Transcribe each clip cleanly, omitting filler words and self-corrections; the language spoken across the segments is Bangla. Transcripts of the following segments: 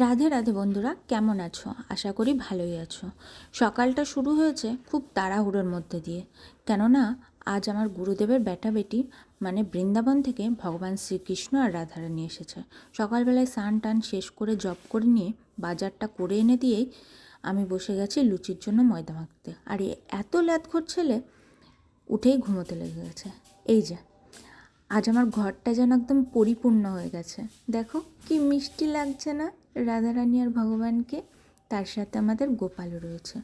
রাধে রাধে বন্ধুরা, কেমন আছো? আশা করি ভালোই আছো। সকালটা শুরু হয়েছে খুব তাড়াহুড়োর মধ্যে দিয়ে, কেননা আজ আমার গুরুদেবের বেটা বেটি মানে বৃন্দাবন থেকে ভগবান শ্রীকৃষ্ণ আর রাধারানী এসেছে। সকালবেলায় স্নান টান শেষ করে জপ করে নিয়ে বাজারটা করে এনে দিয়েই আমি বসে গেছি লুচির জন্য ময়দা মাখতে। আর এত ল্যাদখোর ছেলে উঠেই ঘুমোতে লেগে গেছে। এই যে আজ আমার ঘরটা যেন একদম পরিপূর্ণ হয়ে গেছে। দেখো কি মিষ্টি লাগছে না রাধারানী আর ভগবানকে। তার সাথে আমাদের গোপালও রয়েছে।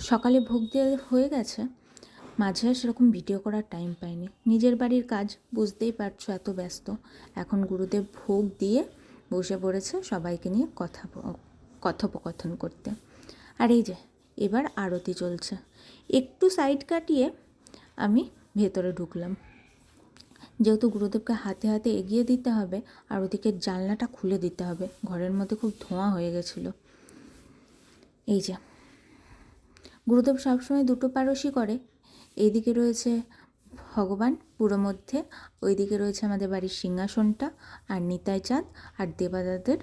সকালে ভোগ দিয়ে হয়ে গেছে, মাঝে আর সেরকম ভিডিও করার টাইম পাইনি। নিজের বাড়ির কাজ বুঝতেই পারছো, এত ব্যস্ত। এখন গুরুদেব ভোগ দিয়ে বসে পড়েছে সবাইকে নিয়ে কথোপকথন করতে। আর এই যে এবার আরতি চলছে। একটু সাইড কাটিয়ে আমি ভেতরে ঢুকলাম, যেহেতু গুরুদেবকে হাতে হাতে এগিয়ে দিতে হবে আর ওদিকে জানলাটা খুলে দিতে হবে। ঘরের মধ্যে খুব ধোঁয়া হয়ে গেছিলো। এই যে গুরুদেব সবসময় দুটো পারসই করে। এইদিকে রয়েছে ভগবান পুরো মধ্যে, ওইদিকে রয়েছে আমাদের বাড়ির সিংহাসনটা আর নিতাই চাঁদ আর দেবাদাদের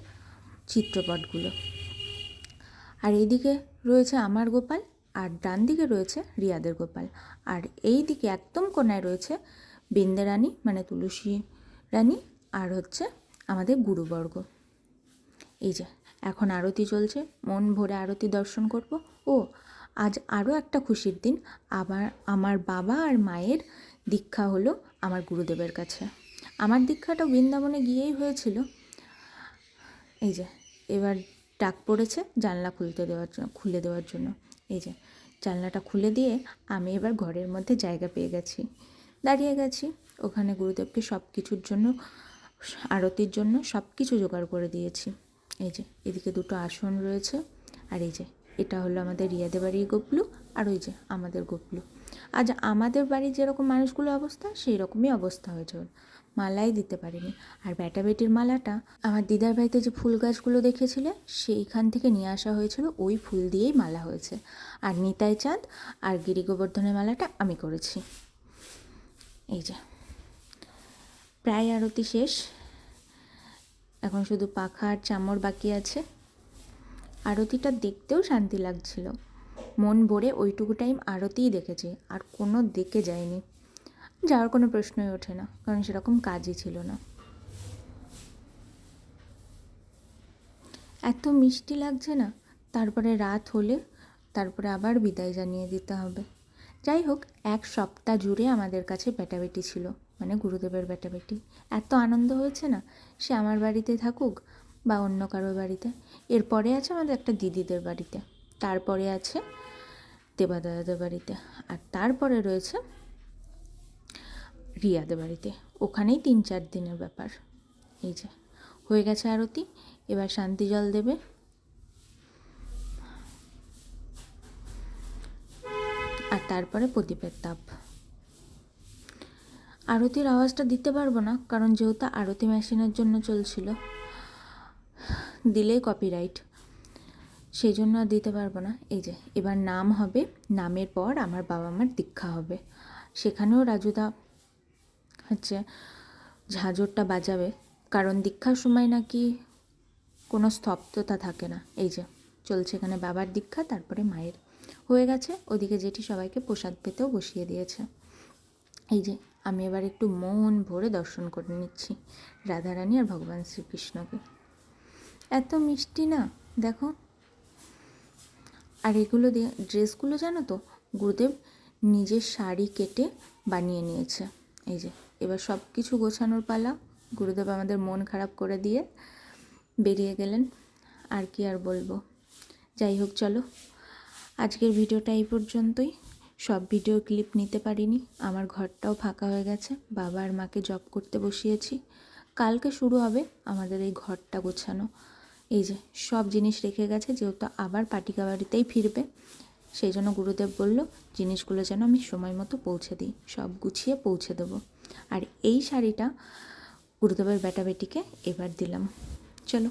চিত্রপটগুলো। আর এইদিকে রয়েছে আমার গোপাল, আর ডান দিকে রয়েছে রিয়াদের গোপাল, আর এই দিকে একদম কোনায় রয়েছে বৃন্দা রানী মানে তুলসী রানী আর হচ্ছে আমাদের গুরুবর্গ। এই যে এখন আরতি চলছে, মন ভরে আরতি দর্শন করব। ও আজ আরও একটা খুশির দিন, আবার আমার বাবা আর মায়ের দীক্ষা হলো আমার গুরুদেবের কাছে। আমার দীক্ষাটা বৃন্দাবনে গিয়েই হয়েছিল। এই যে এবার ডাক পড়েছে জানলা খুলে দেওয়ার জন্য। এই যে জানলাটা খুলে দিয়ে আমি এবার ঘরের মধ্যে জায়গা পেয়ে গেছি, দাঁড়িয়ে গেছি। ওখানে গুরুদেবকে সব কিছুর জন্য, আরতির জন্য সব কিছু জোগাড় করে দিয়েছি। এই যে এদিকে দুটো আসন রয়েছে, আর এই যে এটা হলো আমাদের রিয়াদের বাড়ির গোপলু, আর ওই যে আমাদের গোপলু। আজ আমাদের বাড়ির যেরকম মানুষগুলো অবস্থা সেই রকমই অবস্থা হয়েছে। মালাই দিতে পারিনি। আর বেটা বেটির মালাটা আমার দিদার বাড়িতে যে ফুল গাছগুলো দেখেছিলে সেইখান থেকে নিয়ে আসা হয়েছিল, ওই ফুল দিয়েই মালা হয়েছে। আর নিতাই চাঁদ আর গিরি গোবর্ধনের মালাটা আমি করেছি। এই যে প্রায় আরতি শেষ, এখন শুধু পাখা আর চামর বাকি আছে। আরতিটা দেখতেও শান্তি লাগছিল, মন ভরে ওইটুকু টাইম আরতিই দেখেছি, আর কোনো দিকে যায়নি। যাওয়ার কোনো প্রশ্নই ওঠে না, কারণ সেরকম কাজই ছিল না। এত মিষ্টি লাগছে না। তারপরে রাত হলে তারপরে আবার বিদায় জানিয়ে দিতে হবে। যাই হোক, এক সপ্তাহ জুড়ে আমাদের কাছে বেটাবেটি ছিল, মানে গুরুদেবের বেটাবেটি। এত আনন্দ হয়েছে না, সে আমার বাড়িতে থাকুক বা অন্য কারোর বাড়িতে। এরপরে আছে আমাদের একটা দিদিদের বাড়িতে, তারপরে আছে দেবাদাদাদের বাড়িতে, আর তারপরে রয়েছে রিয়াদের বাড়িতে। ওখানেই 3-4 দিনের ব্যাপার। এই যে হয়ে গেছে আরতি, এবার শান্তি জল দেবে। আর তারপরে প্রদীপের তাপ। আরতির আওয়াজটা দিতে পারবো না, কারণ যেহেতু আরতি মেশিনের জন্য চলছিল, দিলেই কপিরাইট, সেই জন্য আর দিতে পারবো না। এই যে এবার নাম হবে, নামের পর আমার বাবা মার দীক্ষা হবে। সেখানেও রাজুদা হচ্ছে ঝাঁঝরটা বাজাবে, কারণ দীক্ষার সময় নাকি কোনো স্তব্ধতা থাকে না। এই যে চলছে এখানে বাবার দীক্ষা, তারপরে মায়ের হয়ে গেছে। ওদিকে জেঠি সবাইকে প্রসাদ পেতেও বসিয়ে দিয়েছে। এই যে আমি এবার একটু মন ভরে দর্শন করে নিচ্ছি রাধারানী আর ভগবান শ্রীকৃষ্ণকে। এত মিষ্টি না, দেখো। আর এগুলো দিয়ে ড্রেসগুলো জানো তো গুরুদেব নিজের শাড়ি কেটে বানিয়ে নিয়েছে। এই যে এবার সব কিছু গোছানোর পালা। গুরুদেব আমাদের মন খারাপ করে দিয়ে বেরিয়ে গেলেন, আর কি আর বলবো। যাই হোক, চলো আজকের ভিডিওটা এই পর্যন্তই। সব ভিডিও ক্লিপ নিতে পারিনি, আমার ঘরটাও ফাঁকা হয়ে গেছে। বাবা আর মাকে জব করতে বসিয়েছি, কালকে শুরু হবে আমাদের এই ঘরটা গোছানো। এই যে সব জিনিস রেখে গেছে, যেহেতু আবার পাটিকা বাড়িতেই ফিরবে, সেই জন্য গুরুদেব বলল জিনিসগুলো যেন আমি সময় মতো পৌঁছে দিই, সব গুছিয়ে পৌঁছে দেবো। আর এই শাড়িটা গুরুদেবের বেটা বেটিকে এবার দিলাম। চলো।